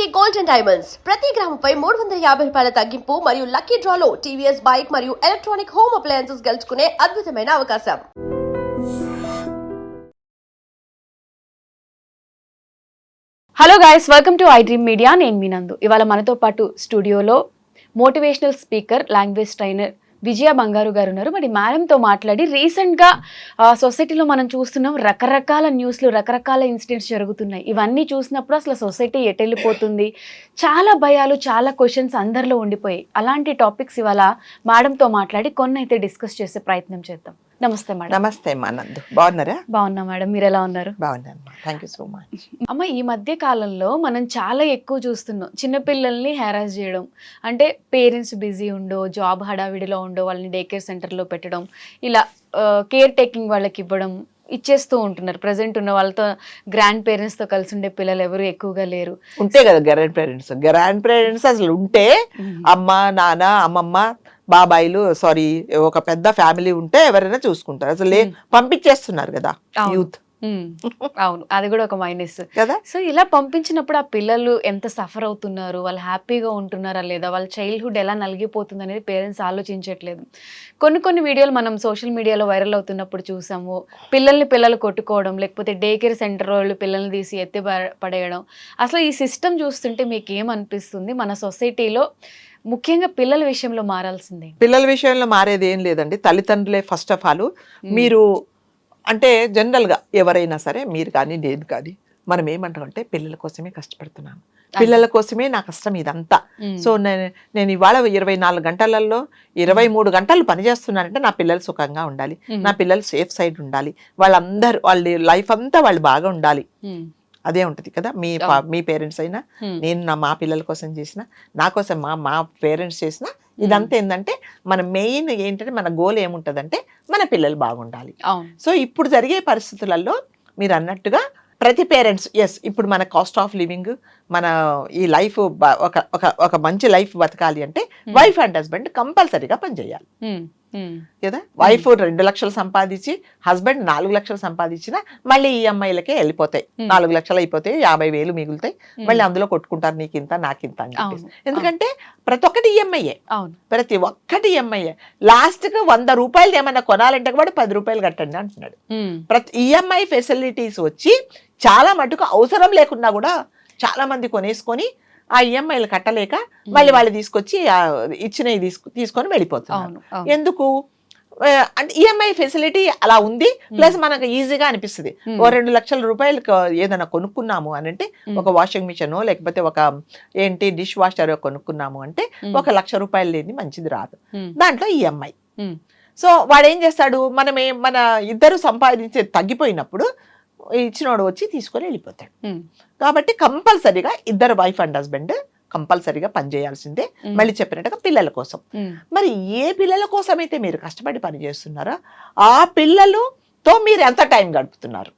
Shivaji gold and diamonds ప్రతి గ్రాముపై 350 రూపాయల తగ్గింపు మరియు లక్కీ డ్రాలో టీవీఎస్ బైక్ మరియు ఎలక్ట్రానిక్ హోమ్ అప్లయన్సెస్ గెలుచుకునే అద్భుతమైన అవకాశం. Hello guys, welcome to I dream media. నేను మీ నందు. ఇవాళ మనతో పాటు స్టూడియోలో మోటివేషనల్ స్పీకర్, లాంగ్వేజ్ ట్రైనర్ విజయ బంగారు గారు ఉన్నారు. మరి మేడంతో మాట్లాడి రీసెంట్గా సొసైటీలో మనం చూస్తున్నాం, రకరకాల న్యూస్లు, రకరకాల ఇన్సిడెంట్స్ జరుగుతున్నాయి. ఇవన్నీ చూసినప్పుడు అసలు సొసైటీ ఎటెళ్ళిపోతుంది, చాలా భయాలు, చాలా క్వశ్చన్స్ అందరిలో ఉండిపోయాయి. అలాంటి టాపిక్స్ ఇవాళ మేడంతో మాట్లాడి కొన్ని అయితే డిస్కస్ చేసే ప్రయత్నం చేద్దాం. నమస్తే మేడం. నమస్తే మా నందు, బాగున్నారా? బాగున్నా మేడం, మీరు ఎలా ఉన్నారు? బాగున్నాను, థ్యాంక్ యూ సో మచ్. అమ్మ, ఈ మధ్య కాలంలో మనం చాలా ఎక్కువ చూస్తున్నాం చిన్నపిల్లల్ని హెరాస్ చేయడం. అంటే పేరెంట్స్ బిజీ ఉండో, జాబ్ హడావిడిలో ఉండో వాళ్ళని డే కేర్ సెంటర్లో పెట్టడం, ఇలా కేర్ టేకింగ్ వాళ్ళకి ఇవ్వడం ఇచ్చేస్తూ ఉంటున్నారు. ప్రజెంట్ ఉన్న వాళ్ళతో గ్రాండ్ పేరెంట్స్తో కలిసి ఉండే పిల్లలు ఎవరు ఎక్కువగా లేరు. ఉంటే కదా గ్రాండ్ పేరెంట్స్ అసలు ఉంటే అమ్మ, నాన్న, అమ్మమ్మ, బాబాయిలు, సారీ ఒక పెద్ద ఫ్యామిలీ ఉంటే ఎవరైనా చూసుకుంటారు. అసలు పంపించేస్తున్నారు కదా యూత్. అవును, అది కూడా ఒక మైనస్ కదా. సో ఇలా పంపించినప్పుడు ఆ పిల్లలు ఎంత సఫర్ అవుతున్నారు, వాళ్ళు హ్యాపీగా ఉంటున్నారా లేదా, వాళ్ళ చైల్డ్హుడ్ ఎలా నలిగిపోతుంది అనేది పేరెంట్స్ ఆలోచించట్లేదు. కొన్ని వీడియోలు మనం సోషల్ మీడియాలో వైరల్ అవుతున్నప్పుడు చూసాము. పిల్లలు కొట్టుకోవడం, లేకపోతే డే కేర్ సెంటర్ వాళ్ళు పిల్లల్ని తీసి ఎత్తి పడేయడం. అసలు ఈ సిస్టమ్ చూస్తుంటే మీకు ఏమనిపిస్తుంది? మన సొసైటీలో ముఖ్యంగా పిల్లల విషయంలో మారాల్సిందే. పిల్లల విషయంలో మారేది ఏం లేదండి, తల్లిదండ్రులే ఫస్ట్ ఆఫ్ ఆల్. మీరు అంటే జనరల్గా ఎవరైనా సరే, మీరు కానీ నేను కానీ, మనం ఏమంటామంటే పిల్లల కోసమే కష్టపడుతున్నాను, పిల్లల కోసమే నా కష్టం ఇదంతా. సో నేను ఇవాళ 24 గంటలలో 23 గంటలు పనిచేస్తున్నానంటే నా పిల్లలు సుఖంగా ఉండాలి, నా పిల్లలు సేఫ్ సైడ్ ఉండాలి, వాళ్ళ లైఫ్ అంతా వాళ్ళు బాగా ఉండాలి. అదే ఉంటుంది కదా. మీ పేరెంట్స్ అయినా, నేను మా పిల్లల కోసం చేసిన, నా కోసం మా పేరెంట్స్ చేసిన, ఇదంతా ఏంటంటే మన మెయిన్ ఏంటంటే మన గోల్ ఏముంటుందంటే మన పిల్లలు బాగుండాలి. సో ఇప్పుడు జరిగే పరిస్థితులలో మీరు అన్నట్టుగా ప్రతి పేరెంట్స్ ఇప్పుడు మన కాస్ట్ ఆఫ్ లివింగ్, మన ఈ లైఫ్ ఒక మంచి లైఫ్ బతకాలి అంటే వైఫ్ అండ్ హస్బెండ్ కంపల్సరీగా పనిచేయాలి కదా. వైఫ్ 2 లక్షలు సంపాదించి, హస్బెండ్ 4 లక్షలు సంపాదించినా మళ్ళీ ఈఎంఐలకే వెళ్ళిపోతాయి. 4 లక్షలు అయిపోతాయి, 50,000 మిగులుతాయి. మళ్ళీ అందులో కొట్టుకుంటారు, నీకింత నాకింత అని చెప్పేసి. ఎందుకంటే ప్రతి ఒక్కటి ఈఎంఐయే, ప్రతి ఒక్కటి ఈఎంఐయే. లాస్ట్ కు 100 రూపాయలు ఏమైనా కొనాలంటే కూడా 10 రూపాయలు కట్టండి అంటున్నాడు. ప్రతి ఈఎంఐ ఫెసిలిటీస్ వచ్చి చాలా మటుకు అవసరం లేకున్నా కూడా చాలా మంది కొనేసుకొని ఆ ఈఎంఐలు కట్టలేక మళ్ళీ వాళ్ళు తీసుకొచ్చి ఇచ్చినవి తీసుకొని వెళ్ళిపోతున్నారు. ఎందుకు అంటే ఈఎంఐ ఫెసిలిటీ అలా ఉంది, ప్లస్ మనకు ఈజీగా అనిపిస్తుంది. ఓ 2 లక్షల రూపాయలకు ఏదైనా కొనుక్కున్నాము అని అంటే, ఒక వాషింగ్ మిషన్ లేకపోతే ఒక డిష్ వాషర్ కొనుక్కున్నాము అంటే 1 లక్ష రూపాయలు లేని మంచిది రాదు, దాంట్లో ఈఎంఐ. సో వాడు ఏం చేస్తాడు, మన ఇద్దరు సంపాదించే తగ్గిపోయినప్పుడు ఇచ్చినోడు వచ్చి తీసుకొని వెళ్ళిపోతాడు. కాబట్టి కంపల్సరీగా ఇద్దరు వైఫ్ అండ్ హస్బెండ్ కంపల్సరీగా పనిచేయాల్సిందే. మళ్ళీ చెప్పినట్టుగా పిల్లల కోసం. మరి ఏ పిల్లల కోసం అయితే మీరు కష్టపడి పనిచేస్తున్నారో ఆ పిల్లలతో మీరు ఎంత టైం గడుపుతున్నారు?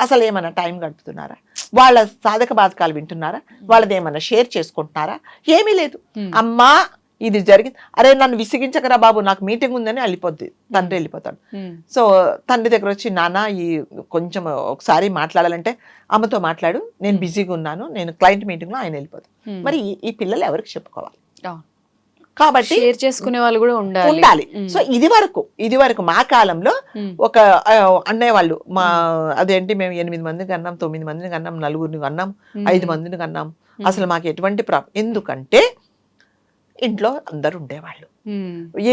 అసలు ఏమైనా టైం గడుపుతున్నారా? వాళ్ళ సాధక బాధకాలు వింటున్నారా? వాళ్ళది ఏమైనా షేర్ చేసుకుంటున్నారా? ఏమీ లేదు. అమ్మా ఇది జరిగింది, అరే నన్ను విసిగించకరా బాబు, నాకు మీటింగ్ ఉందని తండ్రి వెళ్ళిపోతాడు. సో తండ్రి దగ్గర వచ్చి, నాన్న ఈ కొంచెం ఒకసారి మాట్లాడాలంటే, అమ్మతో మాట్లాడు, నేను బిజీగా ఉన్నాను, నేను క్లయింట్ మీటింగ్ లో, ఆయన వెళ్ళిపోతాడు. మరి ఈ పిల్లలు ఎవరికి చెప్పుకోవాలి? కాబట్టి షేర్ చేసుకునే వాళ్ళు కూడా ఉండాలి. సో ఇది వరకు మా కాలంలో ఒక అనేవాళ్ళు, అదేంటి మేము 8 మందిని కన్నాం, 9 మందిని కన్నాం, 4 కన్నాం, 5 మందిని కన్నాం, అసలు మాకు ఎటువంటి ఎందుకంటే ఇంట్లో అందరు ఉండేవాళ్ళు.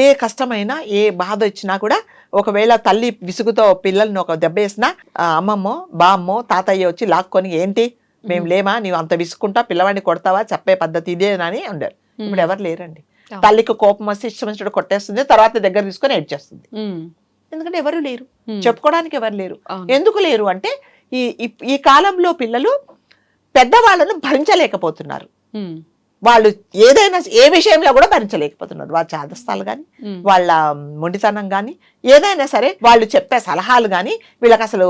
ఏ కష్టమైనా, ఏ బాధ వచ్చినా కూడా, ఒకవేళ తల్లి విసుగుతో పిల్లల్ని ఒక దెబ్బ వేసినా అమ్మమ్మో, బామ్మో, తాతయ్య వచ్చి లాక్కొని, ఏంటి మేము లేమా, నీవు అంత విసుకుంటా పిల్లవాడిని కొడతావా, చెప్పే పద్ధతి ఇదేనని ఉండరు. ఇప్పుడు ఎవరు లేరండి. తల్లికి కోపం వస్తే ఇష్టం వచ్చినట్టు కొట్టేస్తుంది, తర్వాత దగ్గర తీసుకొని ఏడ్చేస్తుంది. ఎందుకంటే ఎవరు లేరు, చెప్పుకోవడానికి ఎవరు లేరు. ఎందుకు లేరు అంటే ఈ కాలంలో పిల్లలు పెద్దవాళ్ళను భరించలేకపోతున్నారు. వాళ్ళు ఏదైనా ఏ విషయంలో కూడా భరించలేకపోతున్నారు. వాళ్ళ చాదస్తాలు కానీ, వాళ్ళ మొండితనం కానీ, ఏదైనా సరే వాళ్ళు చెప్పే సలహాలు కానీ వీళ్ళకి అసలు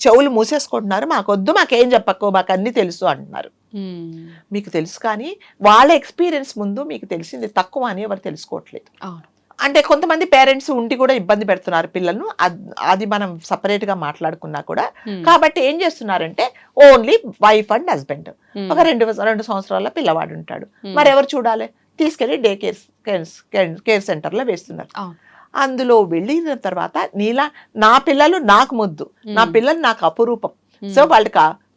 చెవులు మూసేసుకుంటున్నారు. మాకొద్దు, మాకేం చెప్పకు, మాకు అన్ని తెలుసు అంటున్నారు. మీకు తెలుసు కానీ వాళ్ళ ఎక్స్పీరియన్స్ ముందు మీకు తెలిసింది తక్కువ అని ఎవరు తెలుసుకోవట్లేదు. అంటే కొంతమంది పేరెంట్స్ ఉండి కూడా ఇబ్బంది పెడుతున్నారు పిల్లలను, అది మనం సపరేట్ గా మాట్లాడుకున్నా కూడా. కాబట్టి ఏం చేస్తున్నారంటే ఓన్లీ వైఫ్ అండ్ హస్బెండ్, ఒక 2 సంవత్సరాల పిల్లవాడు ఉంటాడు, మరి ఎవరు చూడాలి? తీసుకెళ్లి డే కేర్ సెంటర్ లో వేస్తున్నారు. అందులో వెళ్ళిన తర్వాత నా పిల్లలు నాకు ముద్దు, నా పిల్లలు నాకు అపురూపం. సో వాళ్ళు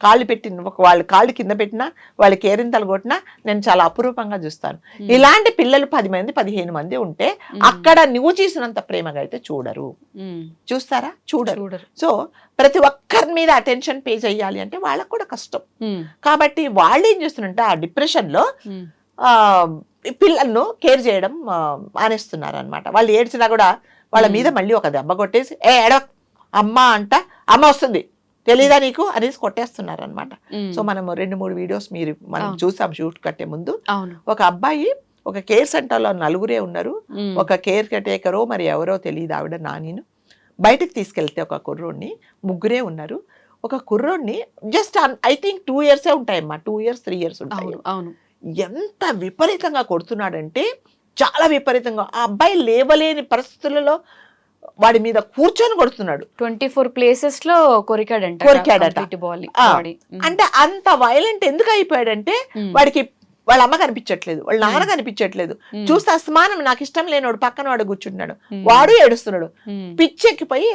కాళ్ళు కింద పెట్టినా, వాళ్ళు కేరింతలు కొట్టినా నేను చాలా అపురూపంగా చూస్తాను. ఇలాంటి పిల్లలు 10 మంది 15 మంది ఉంటే అక్కడ నువ్వు చేసినంత ప్రేమగా అయితే చూడరు. చూస్తారా? చూడరు. సో ప్రతి ఒక్కరి మీద అటెన్షన్ పే చేయాలి అంటే వాళ్ళకు కూడా కష్టం. కాబట్టి వాళ్ళు ఏం చేస్తున్నారంటే ఆ డిప్రెషన్ లో పిల్లలను కేర్ చేయడం మానేస్తున్నారు అనమాట. వాళ్ళు ఏడ్చినా కూడా వాళ్ళ మీద మళ్ళీ ఒక దెబ్బ కొట్టేసి ఏడవ అమ్మ అంట, అమ్మ వస్తుంది తెలీదా నీకు అనేసి కొట్టేస్తున్నారు అనమాట. సో మనం 2-3 వీడియోస్ మనం చూసాం షూట్ కట్టే ముందు. ఒక అబ్బాయి ఒక కేర్ సెంటర్ లో 4 ఉన్నారు, ఒక కేర్ టేకరో మరి ఎవరో తెలియదు, ఆవిడ నానిను బయటకు తీసుకెళ్తే ఒక కుర్రోడిని 3 ఉన్నారు. ఒక కుర్రోడిని జస్ట్ ఐ థింక్ 2 years ఉంటాయమ్మా, 2 years 3 years ఉంటాయి. ఎంత విపరీతంగా కొడుతున్నాడంటే చాలా విపరీతంగా. ఆ అబ్బాయి లేవలేని పరిస్థితులలో వాడి మీద కూర్చొని కొడుతున్నాడు. 24 places లో కొరికాడట. అంటే అంత వైలెంట్ ఎందుకు అయిపోయాడంటే వాడికి వాళ్ళ అమ్మ కనిపించట్లేదు, వాళ్ళ నాన్న కనిపించట్లేదు. చూస్తే అస్మానం నాకు ఇష్టం లేనివాడు పక్కన వాడు కూర్చుంటున్నాడు, వాడు ఏడుస్తున్నాడు. పిచ్చెక్కిపోయి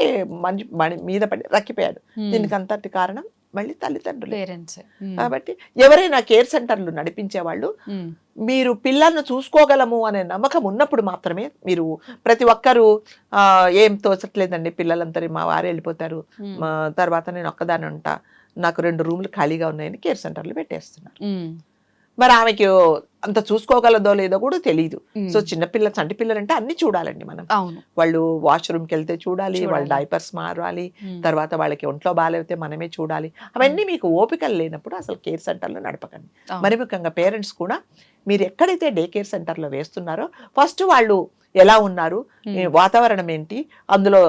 మీద పడి రక్కిపోయాడు. దీనికి అంతటి కారణం మళ్ళీ తల్లిదండ్రులు, పేరెంట్స్. కాబట్టి ఎవరైనా కేర్ సెంటర్లు నడిపించే వాళ్ళు మీరు పిల్లలను చూసుకోగలము అనే నమ్మకం ఉన్నప్పుడు మాత్రమే మీరు. ప్రతి ఒక్కరు ఏం తోచట్లేదండి పిల్లలంతా మా వారు వెళ్ళిపోతారు, తర్వాత నేను ఒక్కదాన్ని ఉంటా, నాకు 2 రూమ్లు ఖాళీగా ఉన్నాయని కేర్ సెంటర్లు పెట్టేస్తున్నారు. మరి ఆమెకి అంత చూసుకోగలదో లేదో కూడా తెలియదు. సో చిన్నపిల్ల చంటి పిల్లలు అంటే అన్ని చూడాలండి మనం. వాళ్ళు వాష్రూమ్కి వెళ్తే చూడాలి, వాళ్ళు డైపర్స్ మారాలి, తర్వాత వాళ్ళకి ఒంట్లో బాగాలేతే మనమే చూడాలి. అవన్నీ మీకు ఓపికలు లేనప్పుడు అసలు కేర్ సెంటర్లో నడపకండి. మరి ముఖ్యంగా పేరెంట్స్ కూడా మీరు ఎక్కడైతే డే కేర్ సెంటర్లో వేస్తున్నారో ఫస్ట్ వాళ్ళు ఎలా ఉన్నారు, వాతావరణం ఏంటి, అందులో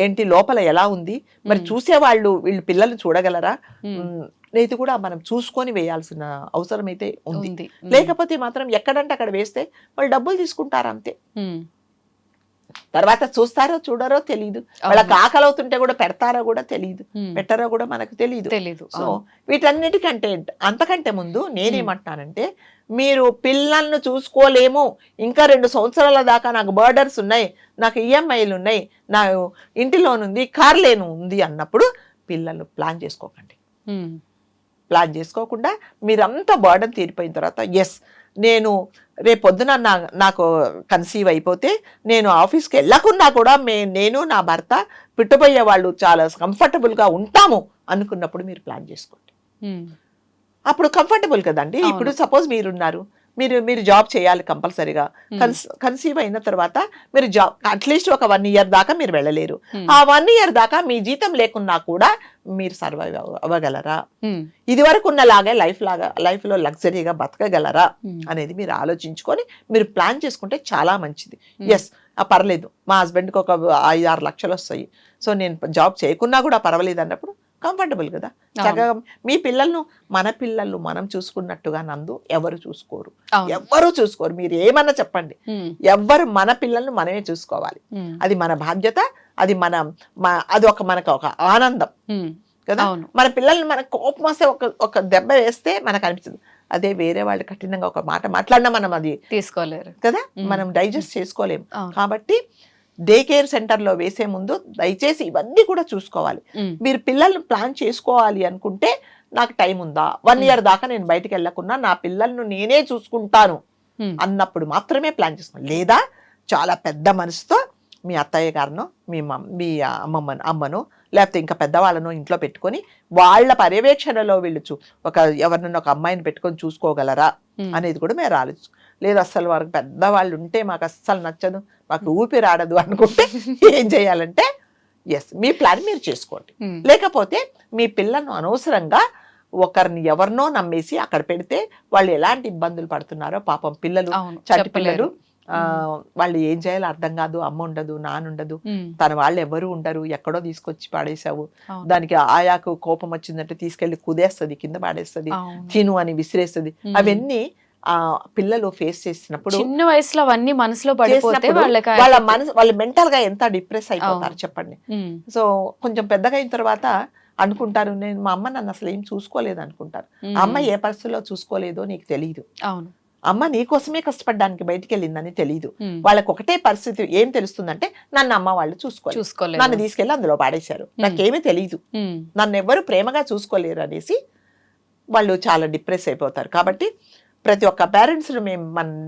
ఏంటి, లోపల ఎలా ఉంది, మరి చూసేవాళ్ళు వీళ్ళు పిల్లల్ని చూడగలరా, ఇది కూడా మనం చూసుకొని వేయాల్సిన అవసరం అయితే ఉంది. లేకపోతే మాత్రం ఎక్కడంటే అక్కడ వేస్తే వాళ్ళు డబ్బులు తీసుకుంటారు అంతే. తర్వాత చూస్తారో చూడరో తెలియదు, వాళ్ళకి ఆకలి అవుతుంటే కూడా పెడతారో కూడా తెలియదు, పెట్టరో కూడా మనకు తెలియదు. సో వీటన్నిటికంటే అంతకంటే ముందు నేనేమంటానంటే మీరు పిల్లలను చూసుకోలేము, ఇంకా 2 సంవత్సరాల దాకా నాకు బర్డర్స్ ఉన్నాయి, నాకు ఈఎంఐలు ఉన్నాయి, నా ఇంటి లోన్ ఉంది, కార్ లోన్ ఉంది అన్నప్పుడు పిల్లలు ప్లాన్ చేసుకోకండి. ప్లాన్ చేసుకోకుండా మీరంతా బర్డన్ తీరిపోయిన తర్వాత ఎస్ నేను రేపొద్దున నాకు కన్సీవ్ అయిపోతే నేను ఆఫీస్కి వెళ్ళకున్నా కూడా నేను నా భర్త పుట్టబోయే వాళ్ళు చాలా కంఫర్టబుల్గా ఉంటాము అనుకున్నప్పుడు మీరు ప్లాన్ చేసుకోండి. అప్పుడు కంఫర్టబుల్ కదండి. ఇప్పుడు సపోజ్ మీరున్నారు, మీరు జాబ్ చేయాలి కంపల్సరీగా. కన్సీవ్ అయిన తర్వాత మీరు జాబ్ అట్లీస్ట్ ఒక 1 year దాకా మీరు వెళ్ళలేరు. ఆ 1 year దాకా మీ జీతం లేకున్నా కూడా మీరు సర్వైవ్ అవ్వగలరా, ఇది వరకు ఉన్నలాగే లైఫ్ లో లగ్జరీగా బతకగలరా అనేది మీరు ఆలోచించుకొని మీరు ప్లాన్ చేసుకుంటే చాలా మంచిది. ఎస్ పర్లేదు, మా హస్బెండ్కి ఒక 5-6 లక్షలు వస్తాయి, సో నేను జాబ్ చేయకున్నా కూడా పర్వాలేదు అన్నప్పుడు కంఫర్టబుల్ కదా. చక్కగా మీ పిల్లలను మన పిల్లలు మనం చూసుకున్నట్టుగా నందు ఎవరు చూసుకోరు. మీరు ఏమన్నా చెప్పండి, ఎవ్వరు మన పిల్లలను మనమే చూసుకోవాలి. అది మన బాధ్యత, అది మనకు ఒక ఆనందం కదా. మన పిల్లల్ని మనకు కోపం వస్తే ఒక దెబ్బ వేస్తే మనకు అనిపిస్తుంది, అదే వేరే వాళ్ళు కఠినంగా ఒక మాట మాట్లాడినా మనం అది తీసుకోలేరు కదా, మనం డైజెస్ట్ చేసుకోలేము. కాబట్టి డే కేర్ సెంటర్లో వేసే ముందు దయచేసి ఇవన్నీ కూడా చూసుకోవాలి. మీరు పిల్లల్ని ప్లాన్ చేసుకోవాలి అనుకుంటే నాకు టైం ఉందా, 1 year దాకా నేను బయటకు వెళ్ళకున్నా నా పిల్లలను నేనే చూసుకుంటాను అన్నప్పుడు మాత్రమే ప్లాన్ చేసుకోవాలి. లేదా చాలా పెద్ద మనసుతో మీ అత్తయ్య గారినో మీ అమ్మనో లేకపోతే ఇంకా పెద్దవాళ్ళనో ఇంట్లో పెట్టుకొని వాళ్ళ పర్యవేక్షణలో వీళ్ళు ఎవరినైనా ఒక అమ్మాయిని పెట్టుకొని చూసుకోగలరా అనేది కూడా మీరు ఆలోచించు. లేదు అస్సలు వారికి పెద్దవాళ్ళు ఉంటే మాకు అస్సలు నచ్చదు, మాకు ఊపిరాడదు అనుకుంటే ఏం చేయాలంటే ఎస్ మీ ప్లాన్ మీరు చేసుకోండి. లేకపోతే మీ పిల్లలను అనవసరంగా ఒకరిని ఎవరినో నమ్మేసి అక్కడ పెడితే వాళ్ళు ఎలాంటి ఇబ్బందులు పడుతున్నారో పాపం పిల్లలు, చట్టి పిల్లలు, వాళ్ళు ఏం చేయాలో అర్థం కాదు. అమ్మ ఉండదు, నాన్న ఉండదు, తన వాళ్ళు ఎవరు ఉండరు, ఎక్కడో తీసుకొచ్చి పాడేసావు. దానికి ఆయాకు కోపం వచ్చిందంటే తీసుకెళ్లి కుదేస్తుంది, కింద పాడేస్తుంది, తిను అని విసిరేస్తుంది. అవన్నీ ఆ పిల్లలు ఫేస్ చేసినప్పుడు చిన్న వయసులో అవన్నీ మనసులో పడిపోతే చేసినప్పుడు వాళ్ళకి వాళ్ళ మనసు వాళ్ళు మెంటల్ గా ఎంత డిప్రెస్ అయిపోతారు చెప్పండి. ఉమ్, సో కొంచెం పెద్దగా అయిన తర్వాత అనుకుంటారు, నేను మా అమ్మ నన్ను అసలు ఏం చూసుకోలేదు అనుకుంటారు. ఆ అమ్మ ఏ పరిస్థితుల్లో చూసుకోలేదో నీకు తెలియదు. అవును. అమ్మ నీ కోసమే కష్టపడడానికి బయటికి వెళ్ళిందని తెలియదు. ఉమ్, వాళ్ళకి ఒకటే పరిస్థితి ఏం తెలుస్తుందంటే నన్ను అమ్మ వాళ్ళు చూసుకోలేదు, చూసుకోలేదు. నన్ను తీసుకెళ్ళి అందులో పాడేశారు, నాకేమీ తెలియదు, ఉమ్, నన్ను ఎవ్వరు ప్రేమగా చూసుకోలేరు అనేసి వాళ్ళు చాలా డిప్రెస్ అయిపోతారు. కాబట్టి ప్రతి ఒక్క పేరెంట్స్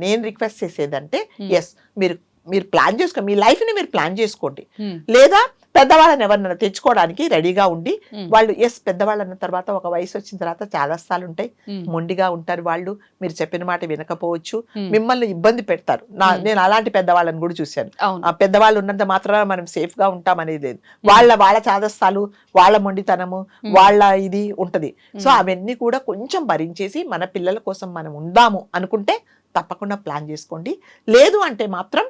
నేను రిక్వెస్ట్ చేసేదంటే ఎస్ మీరు మీరు ప్లాన్ చేసుకోండి, మీ లైఫ్ ని మీరు ప్లాన్ చేసుకోండి. ఉమ్, లేదా పెద్దవాళ్ళని ఎవరినైనా తెచ్చుకోవడానికి రెడీగా ఉండి ఉమ్, వాళ్ళు ఎస్ పెద్దవాళ్ళు అన్న తర్వాత ఒక వయసు వచ్చిన తర్వాత చాలా స్థాలు ఉంటాయి, ఉమ్, మొండిగా ఉంటారు వాళ్ళు, మీరు చెప్పిన మాట వినకపోవచ్చు, ఉమ్, మిమ్మల్ని ఇబ్బంది పెడతారు. నేను అలాంటి పెద్దవాళ్ళని కూడా చూశాను. అవును. ఆ పెద్దవాళ్ళు ఉన్నంత మాత్రాన మనం సేఫ్ గా ఉంటాం అనేది లేదు. వాళ్ళ చాదస్తాలు, వాళ్ళ మొండితనము, వాళ్ళ ఇది ఉంటది. సో అవన్నీ కూడా కొంచెం భరించేసి మన పిల్లల కోసం మనం ఉందాము అనుకుంటే తప్పకుండా ప్లాన్ చేసుకోండి. లేదు అంటే మాత్రం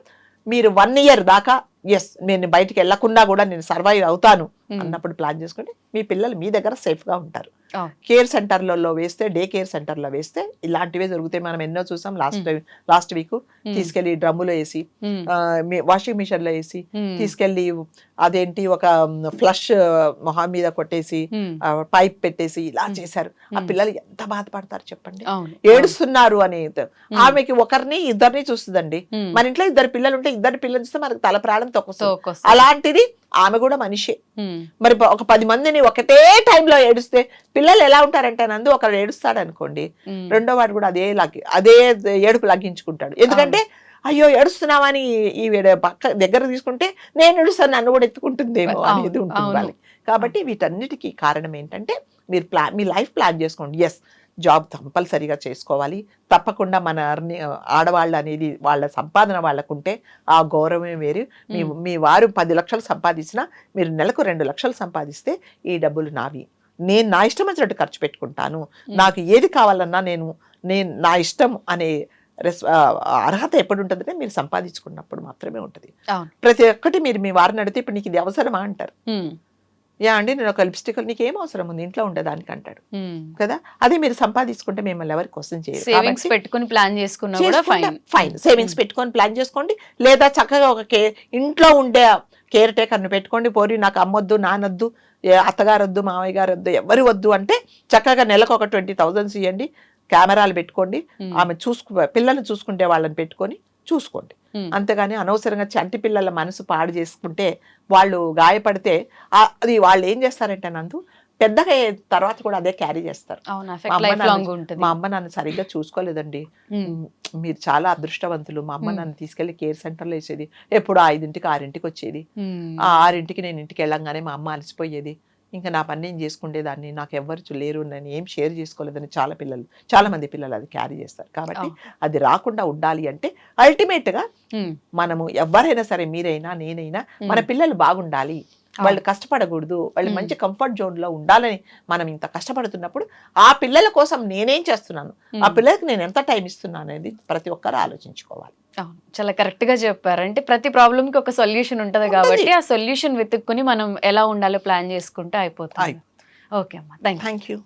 మీరు 1 year దాకా ఎస్ నేను బయటికి వెళ్లకుండా కూడా నేను సర్వైవ్ అవుతాను అన్నప్పుడు ప్లాన్ చేసుకోండి. మీ పిల్లలు మీ దగ్గర సేఫ్ గా ఉంటారు. కేర్ సెంటర్లలో వేస్తే, డే కేర్ సెంటర్లో వేస్తే ఇలాంటివే జరుగుతాయి. మనం ఎన్నో చూసాం. లాస్ట్ వీక్ తీసుకెళ్లి డ్రమ్ములో వేసి, వాషింగ్ మిషన్ లో వేసి తీసుకెళ్లి అదేంటి ఒక ఫ్లష్ మొహం మీద కొట్టేసి పైప్ పెట్టేసి ఇలా చేశారు. ఆ పిల్లలు ఎంత బాధపడతారు చెప్పండి. ఏడుస్తున్నారు అని ఆమెకి ఒకరిని ఇద్దరిని చూస్తుందండి. మన ఇంట్లో 2 పిల్లలు ఉంటే 2 పిల్లలు చూస్తే మనకు తల ప్రాణం తొక్కుతుంది. అలాంటిది ఆమె కూడా మనిషే. మరి ఒక 10 మందిని ఒకటే టైంలో ఏడుస్తే పిల్లలు ఎలా ఉంటారంటే నందు ఒకరు ఏడుస్తాడు అనుకోండి, రెండో వాడు కూడా అదే ఏడుపు లగ్గించుకుంటాడు. ఎందుకంటే అయ్యో ఏడుస్తున్నామని ఈ పక్క దగ్గర తీసుకుంటే నేను ఏడుస్తాను నన్ను కూడా ఎత్తుకుంటుందేమో అనేది ఉంటుంది వాళ్ళకి. కాబట్టి వీటన్నిటికీ కారణం ఏంటంటే మీరు మీ లైఫ్ ప్లాన్ చేసుకోండి. ఎస్ జాబ్ కంపల్సరీగా చేసుకోవాలి. తప్పకుండా మన ఆడవాళ్ళు అనేది వాళ్ళ సంపాదన వాళ్ళకుంటే ఆ గౌరవమే వేరు. మీ వారు 10 లక్షలు సంపాదించినా మీరు నెలకు 2 లక్షలు సంపాదిస్తే ఈ డబ్బులు నావి, నేను నా ఇష్టం వచ్చినట్టు ఖర్చు పెట్టుకుంటాను, నాకు ఏది కావాలన్నా నేను నా ఇష్టం అనే అర్హత ఎప్పుడు ఉంటుందంటే మీరు సంపాదించుకున్నప్పుడు మాత్రమే ఉంటుంది. ప్రతి ఒక్కటి మీరు మీ వారిని అడిగితే ఇప్పుడు నీకు ఇది అవసరమా అంటారు. యా అండి నేను ఒక లిప్స్టిక్ నీకు ఏం అవసరం ఉంది ఇంట్లో ఉండేదానికి అంటాడు కదా. అదే మీరు సంపాదించుకుంటే మిమ్మల్ని ఎవరి కోసం చేయరు. సేవింగ్స్ పెట్టుకొని ప్లాన్ చేసుకున్నా ఫైన్, సేవింగ్స్ పెట్టుకొని ప్లాన్ చేసుకోండి. లేదా చక్కగా ఒక ఇంట్లో ఉండే కేర్ టేకర్ని పెట్టుకోండి. పోరి నాకు అమ్మొద్దు, నానొద్దు, అత్తగారు వద్దు, మావయ్య గారు వద్దు, ఎవరు వద్దు అంటే చక్కగా నెలకు ఒక 20,000 ఇవ్వండి. కెమెరాలు పెట్టుకోండి. ఆమె పిల్లల్ని చూసుకుంటే వాళ్ళని పెట్టుకొని చూసుకోండి. అంతేగాని అనవసరంగా చంటి పిల్లల మనసు పాడు చేసుకుంటే వాళ్ళు గాయపడితే అది వాళ్ళు ఏం చేస్తారంటే నందు పెద్దగా తర్వాత కూడా అదే క్యారీ చేస్తారు. మా అమ్మ నన్ను సరిగ్గా చూసుకోలేదండి, మీరు చాలా అదృష్టవంతులు, మా అమ్మ నన్ను తీసుకెళ్లి కేర్ సెంటర్లో వేసేది, ఎప్పుడు 5ంటికి 6ంటికి వచ్చేది, ఆ 6ంటికి నేను ఇంటికి వెళ్ళంగానే మా అమ్మ అలసిపోయేది, ఇంకా నా పని నేను చేసుకునేదాన్ని, నాకు ఎవరు లేరు, నేను ఏం షేర్ చేసుకోలేదని చాలా మంది పిల్లలు అది క్యారీ చేస్తారు. కాబట్టి అది రాకుండా ఉండాలి అంటే అల్టిమేట్ గా మనము ఎవరైనా సరే, మీరైనా నేనైనా, మన పిల్లలు బాగుండాలి, వాళ్ళు కష్టపడకూడదు, వాళ్ళు మంచి కంఫర్ట్ జోన్ లో ఉండాలని మనం ఇంత కష్టపడుతున్నప్పుడు ఆ పిల్లల కోసం నేనేం చేస్తున్నాను, ఆ పిల్లలకి నేను ఎంత టైం ఇస్తున్నాను అనేది ప్రతి ఒక్కరు ఆలోచించుకోవాలి. చాలా కరెక్ట్ గా చెప్పారు. అంటే ప్రతి ప్రాబ్లమ్ కి ఒక సొల్యూషన్ ఉంటది కాబట్టి ఆ సొల్యూషన్ వెతుక్కుని మనం ఎలా ఉండాలో ప్లాన్ చేసుకుంటే అయిపోతుంది. ఓకే అమ్మా, థ్యాంక్ యూ.